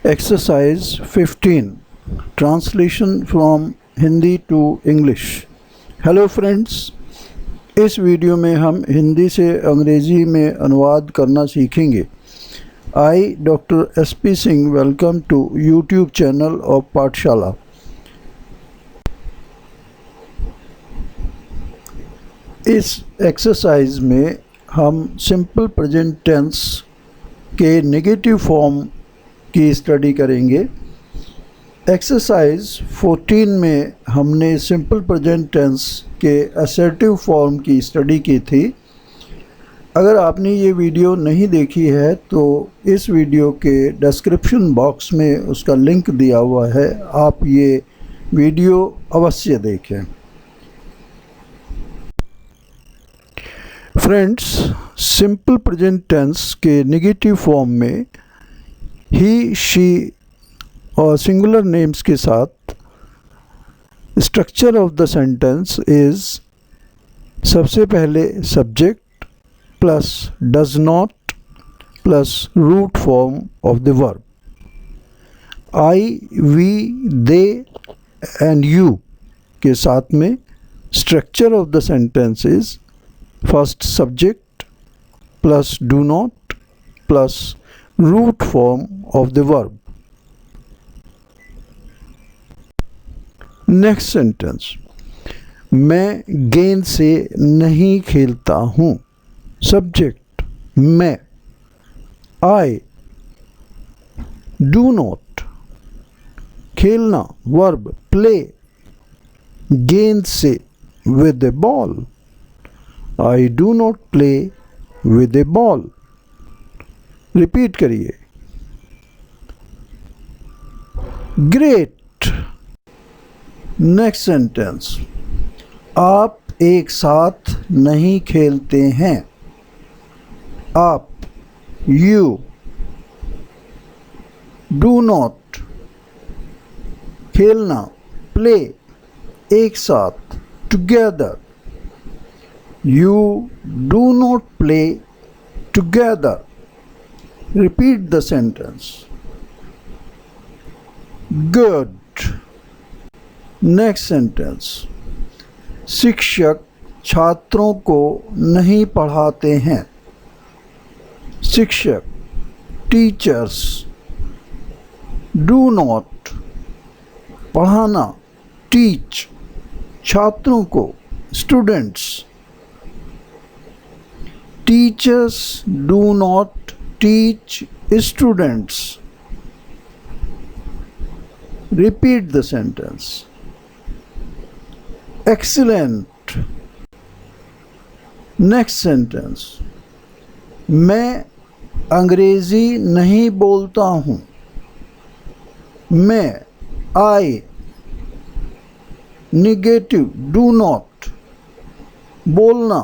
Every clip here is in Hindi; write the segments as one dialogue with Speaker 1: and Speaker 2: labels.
Speaker 1: Exercise 15 Translation from Hindi to English. Hello friends, इस वीडियो में हम हिंदी से अंग्रेज़ी में अनुवाद करना सीखेंगे। I doctor SP Singh welcome to YouTube channel of Pathshala. इस एक्सरसाइज में हम सिंपल प्रेजेंट टेंस के नेगेटिव फॉर्म की स्टडी करेंगे। एक्सरसाइज 14 में हमने सिंपल प्रेजेंट टेंस के असर्टिव फॉर्म की स्टडी की थी। अगर आपने ये वीडियो नहीं देखी है तो इस वीडियो के डिस्क्रिप्शन बॉक्स में उसका लिंक दिया हुआ है, आप ये वीडियो अवश्य देखें। फ्रेंड्स, सिंपल प्रेजेंट टेंस के नेगेटिव फॉर्म में ही, शी और सिंगुलर नेम्स के साथ structure of the sentence is सबसे पहले subject plus does not plus root form of the verb. I, we, they and you के साथ में structure of the sentence is first subject plus do not plus root form of the verb. Next sentence. मैं गेंद से नहीं खेलता हूँ। Subject मैं। I do not। खेलना verb play। गेंद से with a ball। I do not play with a ball। Repeat करिए। ग्रेट। Next sentence. आप एक साथ नहीं खेलते हैं। आप यू डू नॉट। खेलना प्ले एक साथ together. You do not play together. Repeat the sentence. Good. Next sentence. शिक्षक छात्रों को नहीं पढ़ाते हैं। शिक्षक टीचर्स do not। पढ़ाना teach। छात्रों को students। Teachers do not teach students। Repeat the sentence. Excellent. Next sentence. मैं अंग्रेज़ी नहीं बोलता हूँ। मैं I negative do not। बोलना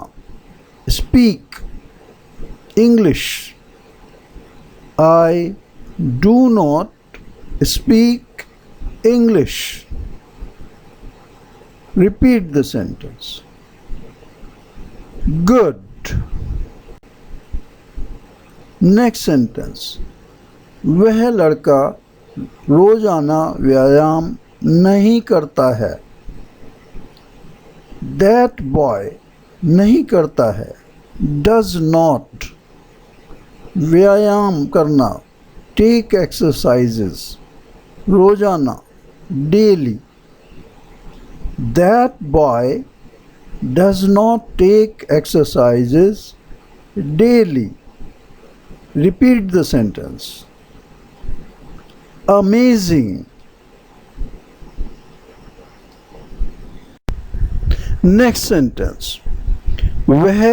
Speaker 1: speak English। I do not speak English। Repeat the sentence. Good. Next sentence. वह लड़का रोजाना व्यायाम नहीं करता है। That boy नहीं करता है does not। व्यायाम करना टेक एक्सरसाइजेस रोजाना daily. That boy does not take exercises daily. Repeat the sentence. Amazing. Next sentence. वह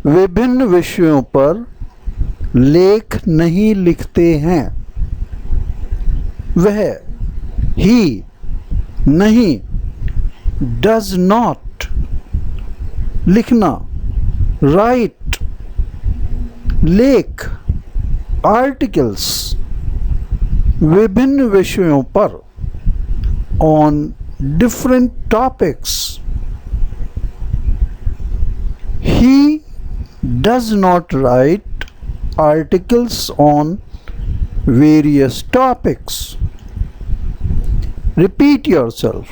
Speaker 1: विभिन्न विषयों पर लेख नहीं लिखते हैं। वह ही नहीं डज नॉट। लिखना राइट। लेख आर्टिकल्स। विभिन्न विषयों पर on different topics. He does not write articles on various topics. Repeat yourself.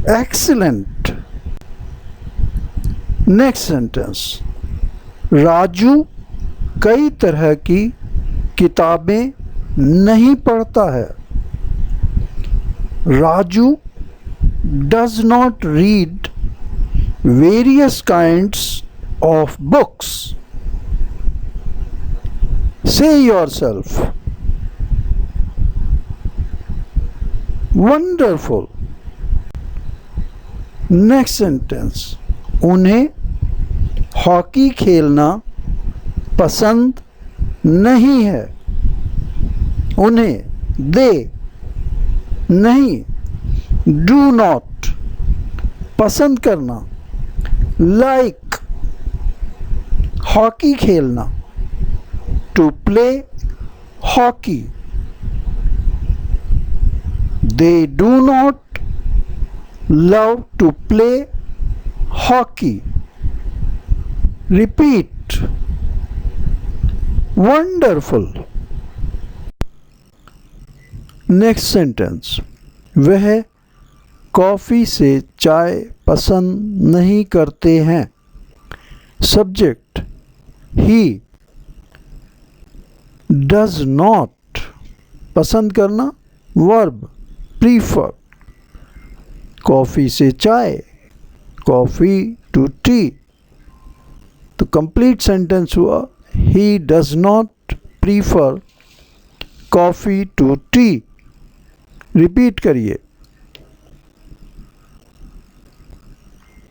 Speaker 1: Excellent. Next sentence. Raju कई तरह की किताबें नहीं पढ़ता है. Raju does not read various kinds of books. Say yourself. Wonderful. Next sentence. उन्हें हॉकी खेलना पसंद नहीं है. उन्हें दे नहीं do not पसंद करना like हॉकी खेलना to play hockey. They do not love to play hockey. Repeat. Wonderful. Next sentence. वह कॉफ़ी से चाय पसंद नहीं करते हैं. Subject. He does not पसंद करना verb prefer. कॉफ़ी से चाय, कॉफ़ी टू टी. तो कंप्लीट सेंटेंस हुआ he does not prefer coffee to tea. Repeat करिए.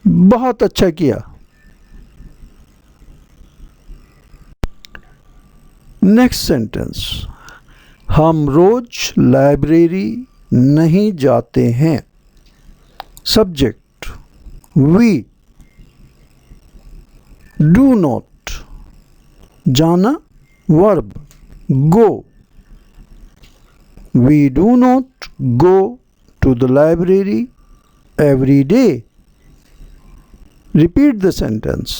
Speaker 1: बहुत अच्छा किया. Next sentence. हम रोज लाइब्रेरी नहीं जाते हैं. सब्जेक्ट. वी डू नॉट जाना verb go. We do not go to the library every day. Repeat the sentence.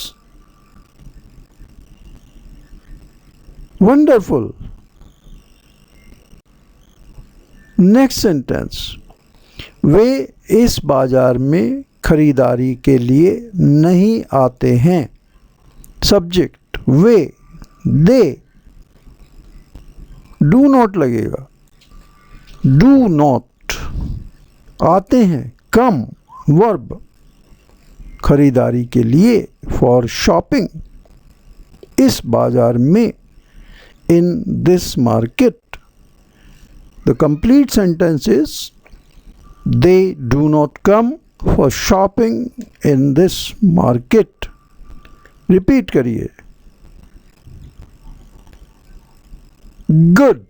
Speaker 1: Wonderful. Next sentence. वे इस बाजार में खरीदारी के लिए नहीं आते हैं. Subject. Way they do not लगेगा. डू नॉट आते हैं कम वर्ब खरीदारी के लिए फॉर शॉपिंग. इस बाजार में in this market. The complete sentence is they do not come for shopping in this market. Repeat करिए. गुड.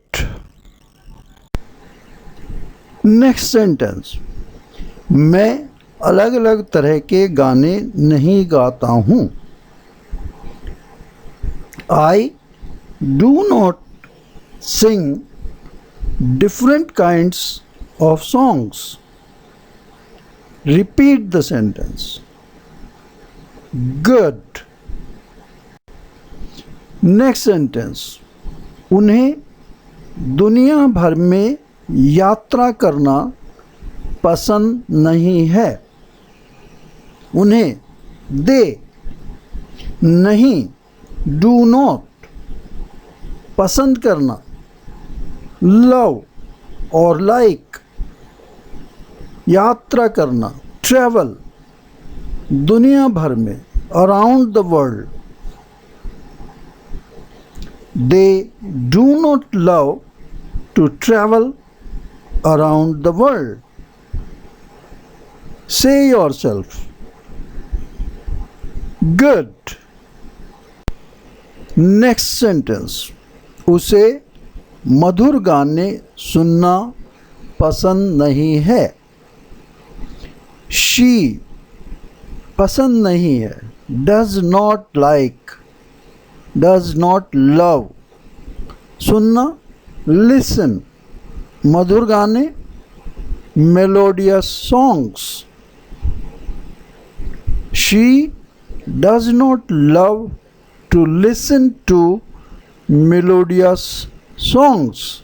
Speaker 1: Next sentence. मैं अलग अलग तरह के गाने नहीं गाता हूँ. I do not sing different kinds of songs. Repeat the sentence. Good. Next sentence. उन्हें दुनिया भर में यात्रा करना पसंद नहीं है. उन्हें दे नहीं डू नॉट पसंद करना लव और लाइक यात्रा करना ट्रैवल दुनिया भर में around the world. They do not love to travel around the world. Say yourself. Good. Next sentence. उसे मधुर गाने सुनना पसंद नहीं है. She पसंद नहीं है. Does not like. Does not love. सुनना listen मधुर गाने melodious songs. She does not love to listen to melodious songs.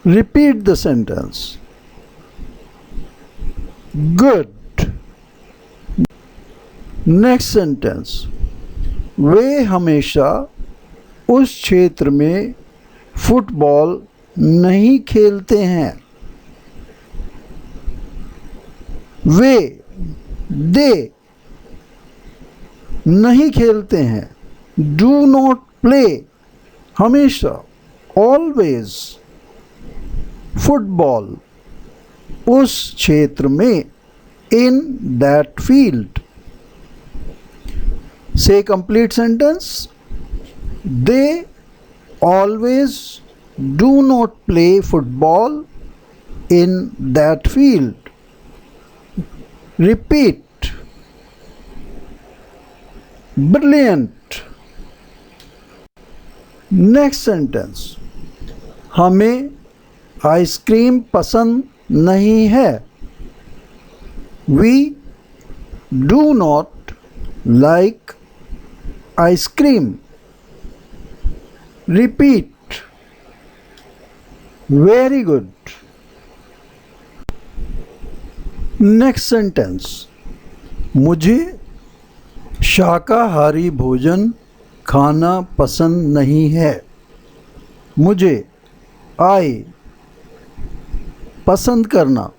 Speaker 1: Repeat the sentence. Good. Next sentence. वे हमेशा उस क्षेत्र में फुटबॉल नहीं खेलते हैं. वे दे नहीं खेलते हैं. Do not play. हमेशा always फुटबॉल उस क्षेत्र में in that field. Say complete sentence. They always do not play football in that field. Repeat. Brilliant. Next sentence. हमें आइसक्रीम पसंद नहीं है. We do not like ice cream. Repeat. Very good. Next sentence. मुझे शाकाहारी भोजन खाना पसंद नहीं है. मुझे I पसंद करना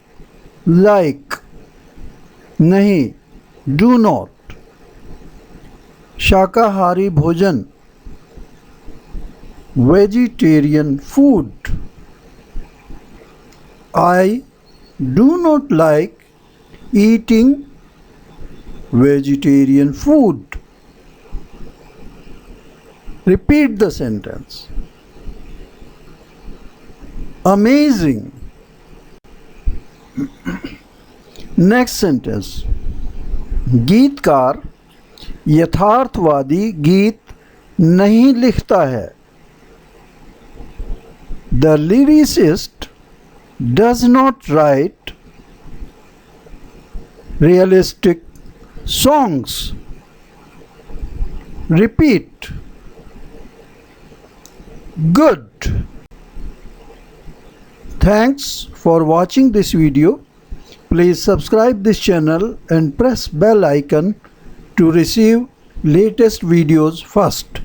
Speaker 1: like नहीं do not. शाकाहारी भोजन vegetarian food. I do not like eating vegetarian food. Repeat the sentence. Amazing. Next sentence. गीतकार यथार्थवादी गीत नहीं लिखता है. The lyricist does not write realistic songs. Repeat. Good. Thanks for watching this video. Please subscribe this channel and press bell icon to receive latest videos first.